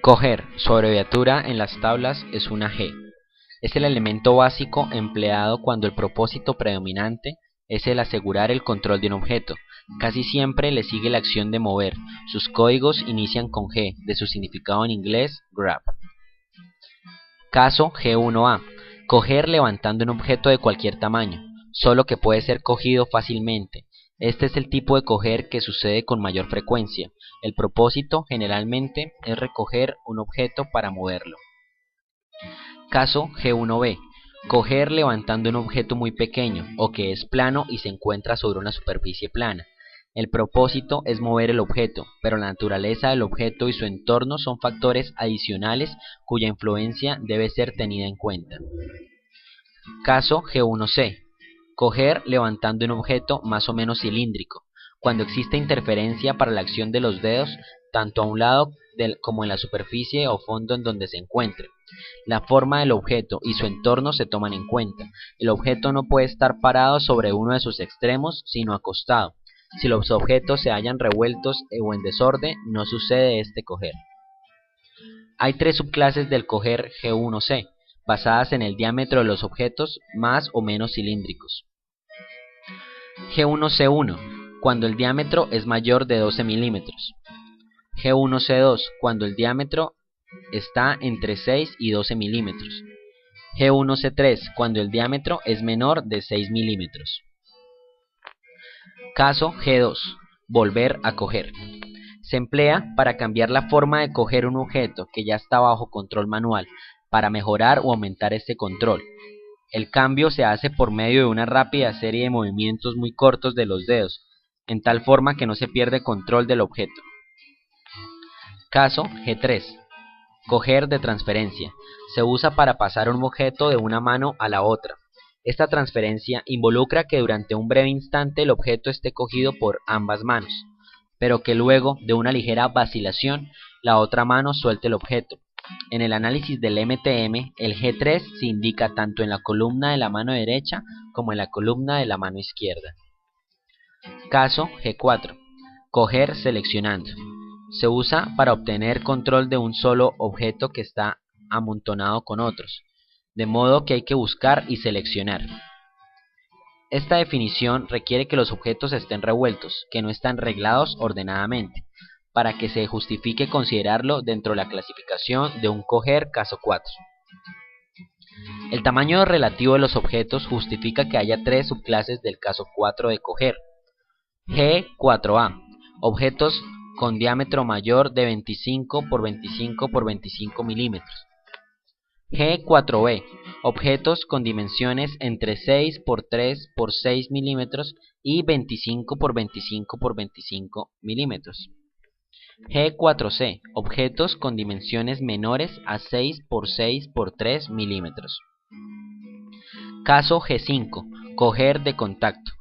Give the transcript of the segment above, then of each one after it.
Coger, su abreviatura en las tablas es una G. Es el elemento básico empleado cuando el propósito predominante es el asegurar el control de un objeto. Casi siempre le sigue la acción de mover. Sus códigos inician con G, de su significado en inglés, grab. Caso G1A. Coger levantando un objeto de cualquier tamaño, solo que puede ser cogido fácilmente. Este es el tipo de coger que sucede con mayor frecuencia. El propósito generalmente es recoger un objeto para moverlo. Caso G1B. Coger levantando un objeto muy pequeño o que es plano y se encuentra sobre una superficie plana. El propósito es mover el objeto, pero la naturaleza del objeto y su entorno son factores adicionales cuya influencia debe ser tenida en cuenta. Caso G1C. Coger levantando un objeto más o menos cilíndrico, cuando existe interferencia para la acción de los dedos, tanto a un lado como en la superficie o fondo en donde se encuentre. La forma del objeto y su entorno se toman en cuenta. El objeto no puede estar parado sobre uno de sus extremos, sino acostado. Si los objetos se hallan revueltos o en desorden, no sucede este coger. Hay tres subclases del coger G1C, basadas en el diámetro de los objetos más o menos cilíndricos. G1C1, cuando el diámetro es mayor de 12 milímetros. G1C2, cuando el diámetro está entre 6 y 12 milímetros. G1C3, cuando el diámetro es menor de 6 milímetros. Caso G2, volver a coger. Se emplea para cambiar la forma de coger un objeto que ya está bajo control manual, para mejorar o aumentar este control. El cambio se hace por medio de una rápida serie de movimientos muy cortos de los dedos, en tal forma que no se pierde control del objeto. Caso G3. Coger de transferencia. Se usa para pasar un objeto de una mano a la otra. Esta transferencia involucra que durante un breve instante el objeto esté cogido por ambas manos, pero que luego, de una ligera vacilación, la otra mano suelte el objeto. En el análisis del MTM, el G3 se indica tanto en la columna de la mano derecha como en la columna de la mano izquierda. Caso G4. Coger seleccionando. Se usa para obtener control de un solo objeto que está amontonado con otros, de modo que hay que buscar y seleccionar. Esta definición requiere que los objetos estén revueltos, que no están reglados ordenadamente, para que se justifique considerarlo dentro de la clasificación de un coger caso 4. El tamaño relativo de los objetos justifica que haya tres subclases del caso 4 de coger. G4A. Objetos con diámetro mayor de 25 por 25 por 25 milímetros. G4B. Objetos con dimensiones entre 6 por 3 por 6 milímetros y 25 por 25 por 25 milímetros. G4C. Objetos con dimensiones menores a 6 por 6 por 3 milímetros. Caso G5. Coger de contacto.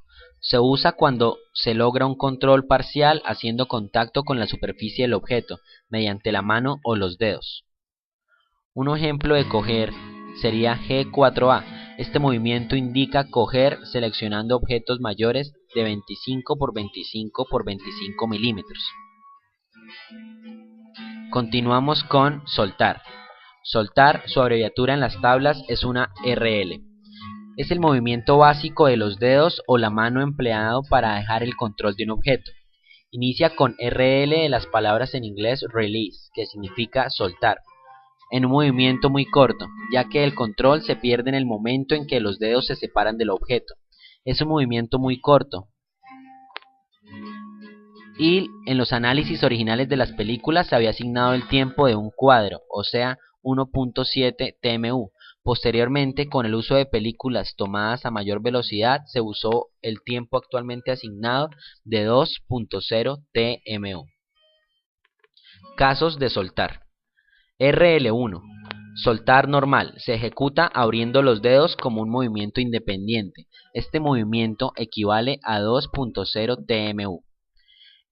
Se usa cuando se logra un control parcial haciendo contacto con la superficie del objeto, mediante la mano o los dedos. Un ejemplo de coger sería G4A. Este movimiento indica coger seleccionando objetos mayores de 25 por 25 por 25 milímetros. Continuamos con soltar. Soltar, su abreviatura en las tablas es una RL. Es el movimiento básico de los dedos o la mano empleado para dejar el control de un objeto. Inicia con RL de las palabras en inglés release, que significa soltar, en un movimiento muy corto, ya que el control se pierde en el momento en que los dedos se separan del objeto. Es un movimiento muy corto. Y en los análisis originales de las películas se había asignado el tiempo de un cuadro, o sea, 1.7 TMU. Posteriormente, con el uso de películas tomadas a mayor velocidad, se usó el tiempo actualmente asignado de 2.0 TMU. Casos de soltar. RL1. Soltar normal. Se ejecuta abriendo los dedos como un movimiento independiente. Este movimiento equivale a 2.0 TMU.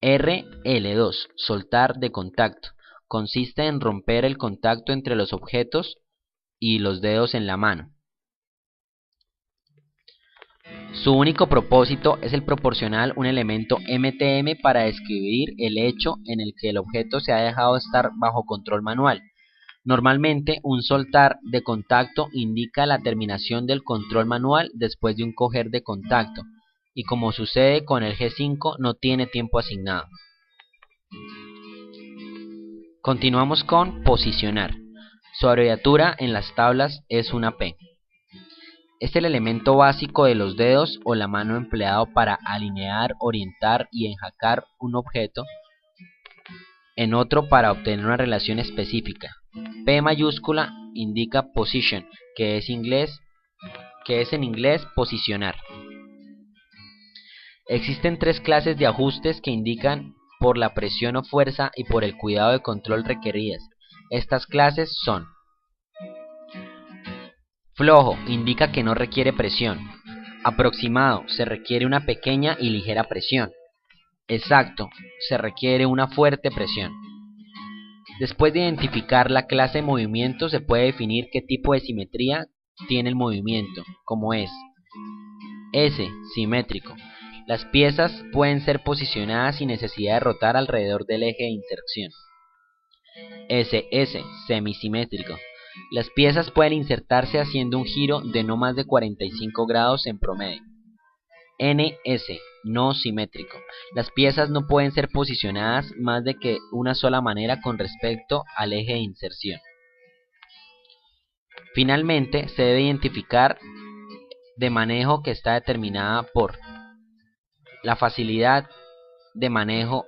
RL2. Soltar de contacto. Consiste en romper el contacto entre los objetos y los dedos en la mano. Su único propósito es el proporcionar un elemento MTM para describir el hecho en el que el objeto se ha dejado estar bajo control manual. Normalmente, un soltar de contacto indica la terminación del control manual después de un coger de contacto, y como sucede con el G5, no tiene tiempo asignado. Continuamos con posicionar. Su abreviatura en las tablas es una P. Es el elemento básico de los dedos o la mano empleado para alinear, orientar y enjacar un objeto en otro para obtener una relación específica. P mayúscula indica position, que es en inglés posicionar. Existen tres clases de ajustes que indican por la presión o fuerza y por el cuidado de control requeridas. Estas clases son: flojo, indica que no requiere presión. Aproximado, se requiere una pequeña y ligera presión. Exacto, se requiere una fuerte presión. Después de identificar la clase de movimiento, se puede definir qué tipo de simetría tiene el movimiento, como es: S, simétrico. Las piezas pueden ser posicionadas sin necesidad de rotar alrededor del eje de inserción. SS, semisimétrico. Las piezas pueden insertarse haciendo un giro de no más de 45 grados en promedio. NS, no simétrico. Las piezas no pueden ser posicionadas más de que una sola manera con respecto al eje de inserción. Finalmente, se debe identificar de manejo que está determinada por la facilidad de manejo,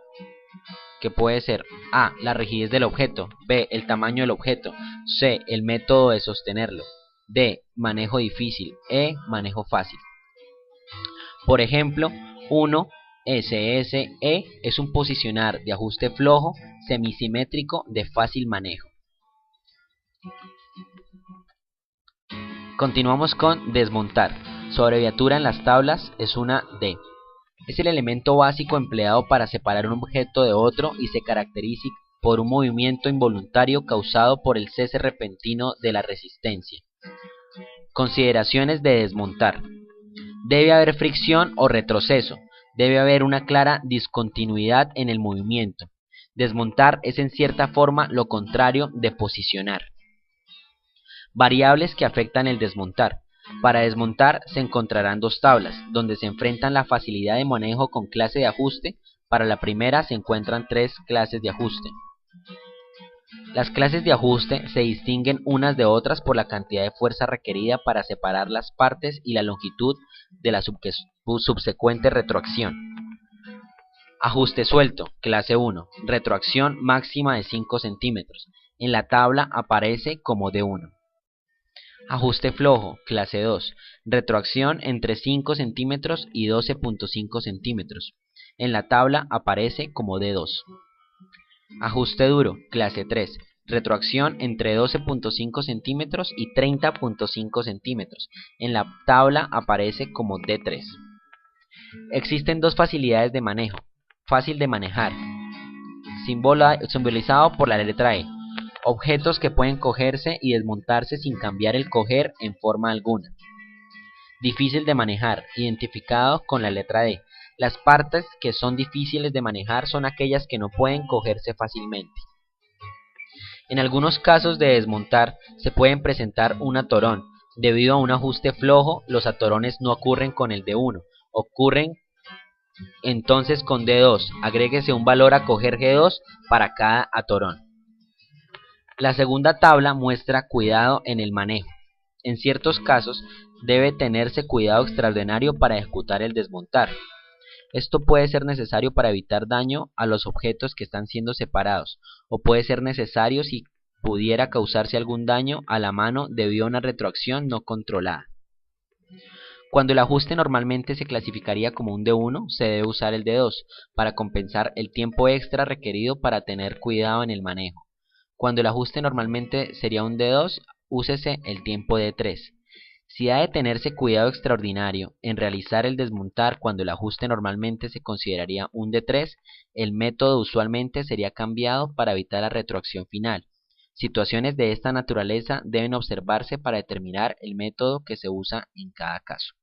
que puede ser A, la rigidez del objeto, B, el tamaño del objeto, C, el método de sostenerlo, D, manejo difícil, E, manejo fácil. Por ejemplo, 1 SSE es un posicionar de ajuste flojo semisimétrico de fácil manejo. Continuamos con desmontar. Su abreviatura en las tablas es una D. Es el elemento básico empleado para separar un objeto de otro y se caracteriza por un movimiento involuntario causado por el cese repentino de la resistencia. Consideraciones de desmontar. Debe haber fricción o retroceso. Debe haber una clara discontinuidad en el movimiento. Desmontar es en cierta forma lo contrario de posicionar. Variables que afectan el desmontar. Para desmontar se encontrarán dos tablas, donde se enfrentan la facilidad de manejo con clase de ajuste. Para la primera se encuentran tres clases de ajuste. Las clases de ajuste se distinguen unas de otras por la cantidad de fuerza requerida para separar las partes y la longitud de la subsecuente retroacción. Ajuste suelto, clase 1, retroacción máxima de 5 centímetros. En la tabla aparece como D1. Ajuste flojo, clase 2, retroacción entre 5 centímetros y 12.5 centímetros. En la tabla aparece como D2. Ajuste duro, clase 3, retroacción entre 12.5 centímetros y 30.5 centímetros. En la tabla aparece como D3. Existen dos facilidades de manejo. Fácil de manejar, simbolizado por la letra E. Objetos que pueden cogerse y desmontarse sin cambiar el coger en forma alguna. Difícil de manejar, identificado con la letra D. Las partes que son difíciles de manejar son aquellas que no pueden cogerse fácilmente. En algunos casos de desmontar se pueden presentar un atorón. Debido a un ajuste flojo, los atorones no ocurren con el D1, ocurren entonces con D2. Agréguese un valor a coger G2 para cada atorón. La segunda tabla muestra cuidado en el manejo. En ciertos casos debe tenerse cuidado extraordinario para ejecutar el desmontar. Esto puede ser necesario para evitar daño a los objetos que están siendo separados, o puede ser necesario si pudiera causarse algún daño a la mano debido a una retroacción no controlada. Cuando el ajuste normalmente se clasificaría como un D1, se debe usar el D2 para compensar el tiempo extra requerido para tener cuidado en el manejo. Cuando el ajuste normalmente sería un D2, úsese el tiempo D3. Si ha de tenerse cuidado extraordinario en realizar el desmontar cuando el ajuste normalmente se consideraría un D3, el método usualmente sería cambiado para evitar la retroacción final. Situaciones de esta naturaleza deben observarse para determinar el método que se usa en cada caso.